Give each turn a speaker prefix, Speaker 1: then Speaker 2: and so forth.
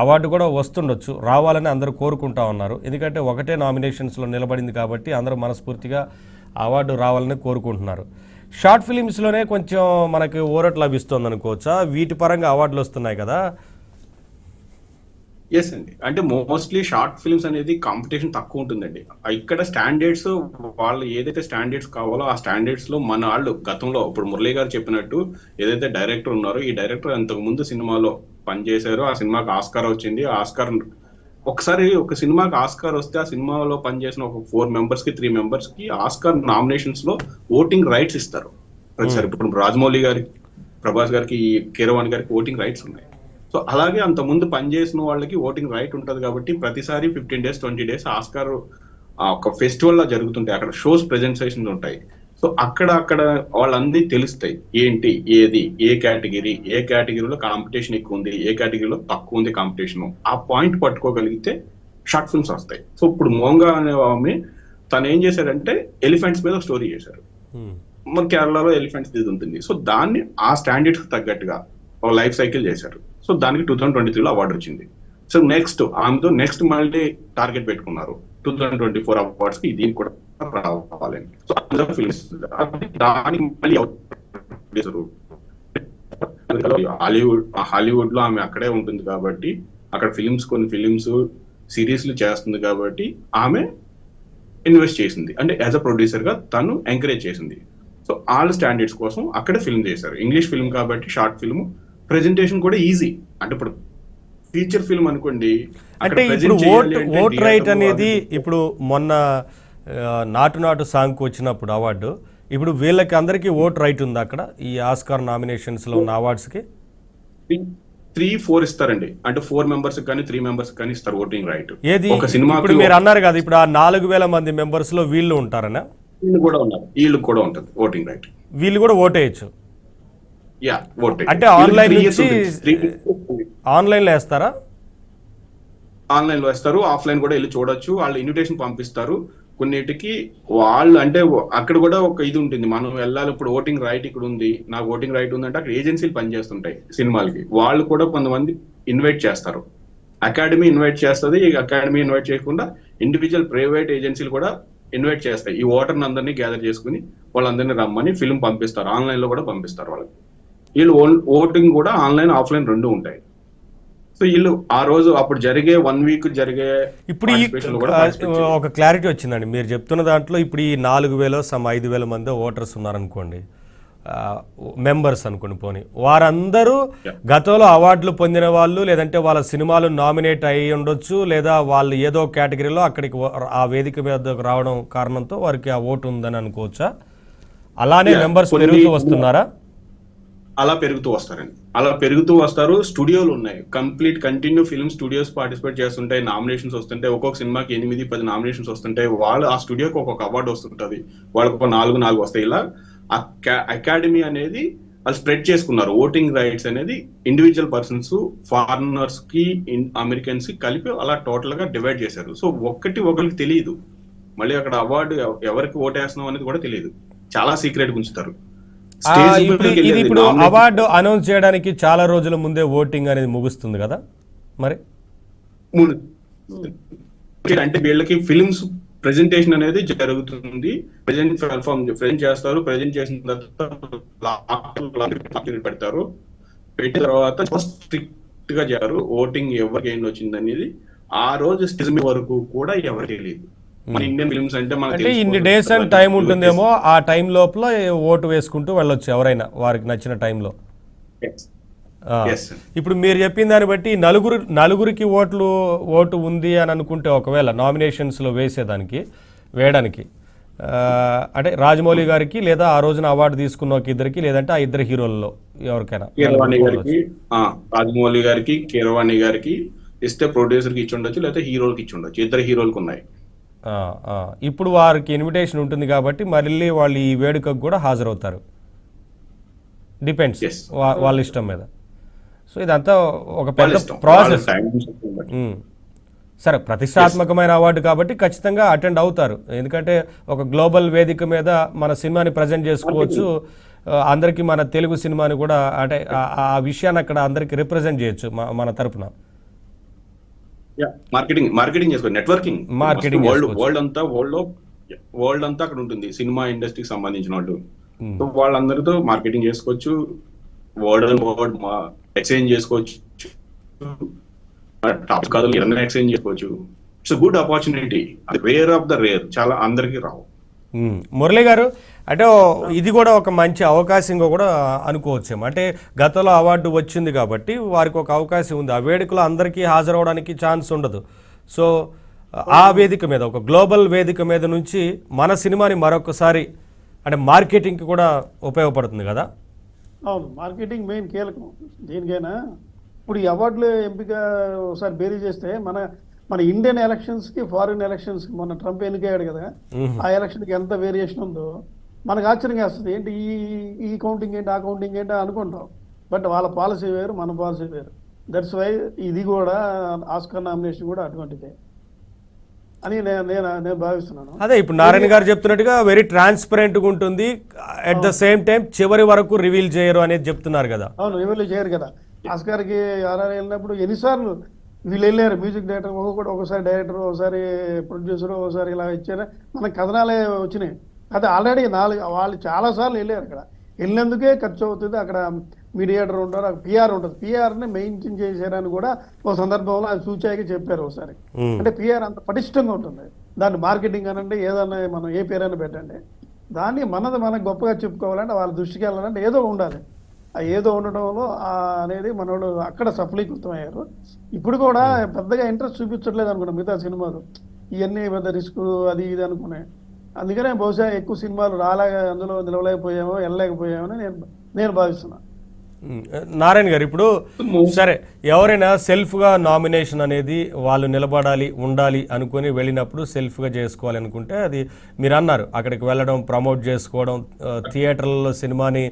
Speaker 1: Award కూడా వస్తుండొచ్చు, రావాలని అందరూ కోరుకుంటా ఉన్నారు. ఎందుకంటే ఒకటే నామినేషన్స్లో నిలబడింది కాబట్టి అందరూ మనస్ఫూర్తిగా అవార్డు రావాలని కోరుకుంటున్నారు. షార్ట్ ఫిలిమ్స్లోనే కొంచెం మనకి ఊరట లభిస్తుంది అనుకోవచ్చా? వీటి పరంగా అవార్డులు వస్తున్నాయి కదా.
Speaker 2: ఎస్ అండి, అంటే మోస్ట్లీ షార్ట్ ఫిల్మ్స్ అనేది కాంపిటీషన్ తక్కువ ఉంటుందండి. ఇక్కడ స్టాండర్డ్స్ వాళ్ళు ఏదైతే స్టాండర్డ్స్ కావాలో ఆ స్టాండర్డ్స్ లో మన వాళ్ళు గతంలో ఇప్పుడు మురళీ గారు చెప్పినట్టు ఏదైతే డైరెక్టర్ ఉన్నారో ఈ డైరెక్టర్ అంతకు ముందు సినిమాలో పనిచేశారు. ఆ సినిమాకి ఆస్కార్ వచ్చింది. ఆస్కార్ ఒకసారి ఒక సినిమాకి ఆస్కార్ వస్తే ఆ సినిమాలో పనిచేసిన ఒక 4 మెంబర్స్ కి 3 మెంబర్స్ కి ఆస్కార్ నామినేషన్స్ లో ఓటింగ్ రైట్స్ ఇస్తారు ప్రతిసారి. ఇప్పుడు రాజమౌళి గారికి, ప్రభాస్ గారికి, కీరవాణి గారికి ఓటింగ్ రైట్స్ ఉన్నాయి. సో అలాగే అంత ముందు పనిచేసిన వాళ్ళకి ఓటింగ్ రైట్ ఉంటుంది కాబట్టి ప్రతిసారి 15 days 20 days ఆస్కార్ ఒక ఫెస్టివల్ లా జరుగుతుంటాయి. అక్కడ షోస్ ప్రెజెంటేషన్స్ ఉంటాయి. సో అక్కడ వాళ్ళన్నీ తెలుస్తాయి ఏంటి ఏది ఏ కేటగిరీలో కాంపిటీషన్ ఎక్కువ ఉంది, ఏ కేటగిరీలో తక్కువ ఉంది కాంపిటీషన్. ఆ పాయింట్ పట్టుకోగలిగితే షార్ట్ ఫిల్మ్స్ వస్తాయి. సో ఇప్పుడు మోంగా అనే ఆమె తను ఏం చేశారంటే ఎలిఫెంట్స్ మీద స్టోరీ చేశారు. మన కేరళలో ఎలిఫెంట్స్ ఇది ఉంటుంది. సో దాన్ని ఆ స్టాండర్డ్స్ తగ్గట్టుగా ఒక లైఫ్ సైకిల్ చేశారు. సో దానికి 2023లో అవార్డు వచ్చింది. సో ఆమెతో నెక్స్ట్ మళ్ళీ టార్గెట్ పెట్టుకున్నారు 2024 అవార్డ్స్ కి దీనికి కూడా రావాలని. సో ఫిల్మ్స్ దానికి మళ్ళీ హాలీవుడ్ లో ఆమె అక్కడే ఉంటుంది కాబట్టి అక్కడ కొన్ని ఫిలిమ్స్ సిరీస్లు చేస్తుంది కాబట్టి ఆమె ఇన్వెస్ట్ చేసింది. అంటే యాజ్ అ ప్రొడ్యూసర్ గా తను ఎంకరేజ్ చేసింది. సో ఆల్ స్టాండర్డ్స్ కోసం అక్కడే ఫిల్మ్ చేశారు. ఇంగ్లీష్ ఫిల్మ్ కాబట్టి షార్ట్ ఫిల్మ్ ప్రెజెంటేషన్ కూడా ఈజీ. అంటే ఇప్పుడు ఫీచర్ ఫిల్మ్ అనుకోండి,
Speaker 1: అంటే ఇప్పుడు ఓట్ రైట్ అనేది ఇప్పుడు మొన్న నాటు సాంగ్ వచ్చినప్పుడు అవార్డు, ఇప్పుడు వీళ్ళకి అందరికీ ఓట్ రైట్ ఉంది అక్కడ ఈ ఆస్కార్ నామినేషన్స్ లో ఉన్న అవార్డ్స్ కి
Speaker 2: 3-4 ఇస్తారండి. అంటే 4 మెంబర్స్ కానీ 3 మెంబర్స్ కానీ ఇస్తారు ఓటింగ్ రైట్.
Speaker 1: ఏది ఇప్పుడు మీరు అన్నారు కదా, ఇప్పుడు ఆ 4000 మంది మెంబర్స్ లో వీళ్ళు ఉంటారనా?
Speaker 2: వీళ్ళు కూడా ఉంటుంది ఓటింగ్ రైట్.
Speaker 1: వీళ్ళు కూడా ఓటేయచ్చు. అంటే ఆన్లైన్ లో వేస్తారా?
Speaker 2: ఆన్లైన్ లో వేస్తారు, ఆఫ్లైన్ కూడా వెళ్ళి చూడొచ్చు. వాళ్ళు ఇన్విటేషన్ పంపిస్తారు. కొన్నిటికి వాళ్ళు అంటే అక్కడ కూడా ఒక ఇది ఉంటుంది, మనం వెళ్ళాలి. ఇప్పుడు ఓటింగ్ రైట్ ఇక్కడ ఉంది, నాకు ఓటింగ్ రైట్ ఉందంటే అక్కడ ఏజెన్సీలు పనిచేస్తుంటాయి సినిమాలకి. వాళ్ళు కూడా కొంతమంది ఇన్వైట్ చేస్తారు. అకాడమీ ఇన్వైట్ చేస్తుంది. ఈ అకాడమీ ఇన్వైట్ చేయకుండా ఇండివిజువల్ ప్రైవేట్ ఏజెన్సీలు కూడా ఇన్వైట్ చేస్తాయి. ఈ ఓటర్ని అందరినీ గ్యాదర్ చేసుకుని వాళ్ళందరినీ రమ్మని ఫిల్మ్ పంపిస్తారు. ఆన్లైన్ లో కూడా పంపిస్తారు వాళ్ళకి. వీళ్ళు ఓటింగ్ కూడా ఆన్లైన్ ఆఫ్లైన్ 2 ఉంటాయి. సో వీళ్ళు ఆ రోజు అప్పుడు జరిగే 1 week జరిగే
Speaker 1: ఇప్పుడు ఒక క్లారిటీ వచ్చిందండి మీరు చెప్తున్న దాంట్లో. ఇప్పుడు ఈ 4000 5,000 మంది ఓటర్స్ ఉన్నారనుకోండి, మెంబర్స్ అనుకోండి, పోనీ వారందరూ గతంలో అవార్డులు పొందిన వాళ్ళు, లేదంటే వాళ్ళ సినిమాలు నామినేట్ అయ్యి ఉండొచ్చు, లేదా వాళ్ళు ఏదో కేటగిరీలో అక్కడికి ఆ వేదిక మీద రావడం కారణంతో వారికి ఆ ఓటు ఉందని అనుకోవచ్చా? అలానే మెంబర్స్ పెరుగుతూ వస్తున్నారా?
Speaker 2: అలా పెరుగుతూ వస్తారు. స్టూడియోలు ఉన్నాయి, కంటిన్యూ ఫిల్మ్ స్టూడియోస్ పార్టిసిపేట్ చేస్తుంటాయి. నామినేషన్స్ వస్తుంటాయి. ఒక్కొక్క సినిమాకి 8-10 నామినేషన్స్ వస్తుంటాయి. వాళ్ళు ఆ స్టూడియోకి ఒక్కొక్క అవార్డు వస్తుంటది. వాళ్ళకి ఒక 4 వస్తాయి. ఇలా అకాడమీ అనేది వాళ్ళు స్ప్రెడ్ చేసుకున్నారు. ఓటింగ్ రైట్స్ అనేది ఇండివిజువల్ పర్సన్స్, ఫారినర్స్ కి, అమెరికన్స్ కి కలిపి అలా టోటల్ గా డివైడ్ చేశారు. సో ఒకరికి తెలియదు, మళ్ళీ అక్కడ అవార్డు ఎవరికి ఓటేస్తున్నాం అనేది కూడా తెలియదు. చాలా సీక్రెట్ ఉంచుతారు.
Speaker 1: ఇప్పుడు అవార్డు అనౌన్స్ చేయడానికి చాలా రోజుల ముందే ఓటింగ్ అనేది ముగుస్తుంది కదా మరి.
Speaker 2: అంటే వీళ్ళకి ఫిల్మ్స్ ప్రెజెంటేషన్ అనేది జరుగుతుంది. ప్రెజెంట్ చేస్తారు. ప్రెజెంట్ చేసిన తర్వాత పెడతారు. పెట్టిన తర్వాత స్ట్రిక్ట్ గా చేస్తారు. ఓటింగ్ ఎవరికి ఏం వచ్చింది అనేది ఆ రోజు స్టేజ్ వరకు కూడా ఎవరికి తెలియదు. మన ఇండియన్ ఫిల్మ్స్ అంటే
Speaker 1: ఇన్ని డేస్ అండ్ టైం ఉంటుందేమో, ఆ టైం లోపల ఓటు వేసుకుంటూ వెళ్ళొచ్చు ఎవరైనా వారికి నచ్చిన టైంలో. ఇప్పుడు మీరు చెప్పిన దాన్ని బట్టి నలుగురికి ఓటు ఉంది అని అనుకుంటే, ఒకవేళ నామినేషన్స్ లో వేయడానికి అంటే రాజమౌళి గారికి, లేదా ఆ రోజున అవార్డు తీసుకున్న ఒక ఇద్దరికి, లేదంటే ఆ ఇద్దరు హీరోల్లో ఎవరికైనా,
Speaker 2: రాజమౌళి గారికి, కీరవాణి గారికి ఇస్తే ప్రొడ్యూసర్ కి ఇచ్చి ఉండొచ్చు, లేకపోతే హీరోకి ఇచ్చి ఉండొచ్చు. ఇద్దరు హీరోలకు ఉన్నాయి.
Speaker 1: ఇప్పుడు వారికి ఇన్విటేషన్ ఉంటుంది కాబట్టి మళ్ళీ వాళ్ళు ఈ వేడుకకు కూడా హాజరవుతారు. డిపెండ్స్ వాళ్ళ ఇష్టం మీద. సో ఇదంతా ఒక పెద్ద ప్రాసెస్. సరే, ప్రతిష్టాత్మకమైన అవార్డు కాబట్టి ఖచ్చితంగా అటెండ్ అవుతారు. ఎందుకంటే ఒక గ్లోబల్ వేదిక మీద మన సినిమాని ప్రజెంట్ చేసుకోవచ్చు. అందరికీ మన తెలుగు సినిమాని కూడా, అంటే ఆ విషయాన్ని అక్కడ అందరికీ రిప్రజెంట్ చేయొచ్చు మన తరపున.
Speaker 2: మార్కెటింగ్ చేసుకోవచ్చు, నెట్వర్కింగ్.
Speaker 1: మార్కెటింగ్
Speaker 2: వరల్డ్ అంతా అక్కడ ఉంటుంది సినిమా ఇండస్ట్రీకి సంబంధించిన వాళ్ళు. సో వాళ్ళందరితో మార్కెటింగ్ చేసుకోవచ్చు, వర్డ్ ఎక్స్చేంజ్ చేసుకోవచ్చు, టాప్ కథలు ఏదైనా ఎక్స్చేంజ్ చేసుకోవచ్చు. It's good opportunity. అది రేర్ ఆఫ్ ద రేర్, చాలా అందరికీ రావు.
Speaker 1: మురళి గారు, అంటే ఇది కూడా ఒక మంచి అవకాశంగా కూడా అనుకోవచ్చేమో. అంటే గతంలో అవార్డు వచ్చింది కాబట్టి వారికి ఒక అవకాశం ఉంది. ఆ వేడుకలో అందరికీ హాజరవడానికి ఛాన్స్ ఉండదు. సో ఆ వేదిక మీద, ఒక గ్లోబల్ వేదిక మీద నుంచి మన సినిమాని మరొకసారి అంటే మార్కెటింగ్కి కూడా ఉపయోగపడుతుంది కదా.
Speaker 3: అవును, మార్కెటింగ్ మెయిన్ కీలకం దేనికైనా. ఇప్పుడు ఈ అవార్డులు ఎంపిక ఒకసారి బేరీ చేస్తే మన ఇండియన్ ఎలక్షన్స్కి ఫారిన్ ఎలక్షన్స్కి మొన్న ట్రంప్ ఎన్నికయ్యాడు కదా, ఆ ఎలక్షన్కి ఎంత వేరియేషన్ ఉందో మనకు ఆశ్చర్యంగా వస్తుంది. ఏంటి ఈ కౌంటింగ్ ఏంటి, ఆ కౌంటింగ్ ఏంటి అనుకుంటాం. బట్ వాళ్ళ పాలసీ వేరు, మన పాలసీ వేరు. దట్స్ వై ఇది కూడా ఆస్కార్ నామినేషన్ కూడా అటువంటిదే అని నేను భావిస్తున్నాను.
Speaker 1: అదే ఇప్పుడు నారాయణ గారు చెప్తున్నట్టుగా వెరీ ట్రాన్స్పరెంట్గా ఉంటుంది. అట్ ద సేమ్ టైం చివరి వరకు రివీల్ చేయరు అనేది చెప్తున్నారు కదా.
Speaker 3: అవును, రివీల్ చేయరు కదా. ఆస్కార్కి ఆర్ఆర్ వెళ్ళినప్పుడు ఎన్నిసార్లు వీళ్ళు వెళ్ళారు, మ్యూజిక్ డైరెక్టర్ ఒకసారి డైరెక్టర్, ఒకసారి ప్రొడ్యూసర్, ఒకసారి ఇలా ఇచ్చారు. మనకు కథనాలే వచ్చినాయి. అదే ఆల్రెడీ వాళ్ళు చాలాసార్లు వెళ్ళారు. అక్కడ వెళ్ళినందుకే ఖర్చు అవుతుంది. అక్కడ మీడియేటర్ ఉంటారు, అక్కడ పిఆర్ ఉంటుంది. పిఆర్ని మెయింటైన్ చేశారని కూడా ఒక సందర్భంలో అది సూచాయిగా చెప్పారు ఒకసారి. అంటే పిఆర్ అంత పటిష్టంగా ఉంటుంది. దాన్ని మార్కెటింగ్ అనండి, ఏదన్నా మనం ఏ పేరైనా పెట్టండి, దాన్ని మనకు గొప్పగా చెప్పుకోవాలంటే వాళ్ళ దృష్టికి వెళ్ళాలంటే ఏదో ఉండాలి. ఆ ఏదో ఉండడంలో అనేది మనోడు అక్కడ సఫలీకృతం అయ్యారు. ఇప్పుడు కూడా పెద్దగా ఇంట్రెస్ట్ చూపించట్లేదు అనుకున్నాం మిగతా సినిమాలు. ఇవన్నీ పెద్ద రిస్క్ అది ఇది అనుకున్నాయి. అందుకనే బహుశా ఎక్కువ సినిమాలు అందులో నిలవలేకపోయామో, వెళ్ళలేకపోయామో అని నేను భావిస్తున్నాను.
Speaker 1: నారాయణ గారు, ఇప్పుడు సరే ఎవరైనా సెల్ఫ్గా నామినేషన్ అనేది వాళ్ళు నిలబడాలి ఉండాలి అనుకుని వెళ్ళినప్పుడు సెల్ఫ్గా చేసుకోవాలి అనుకుంటే, అది మీరు అన్నారు అక్కడికి వెళ్ళడం, ప్రమోట్ చేసుకోవడం, థియేటర్లలో సినిమాని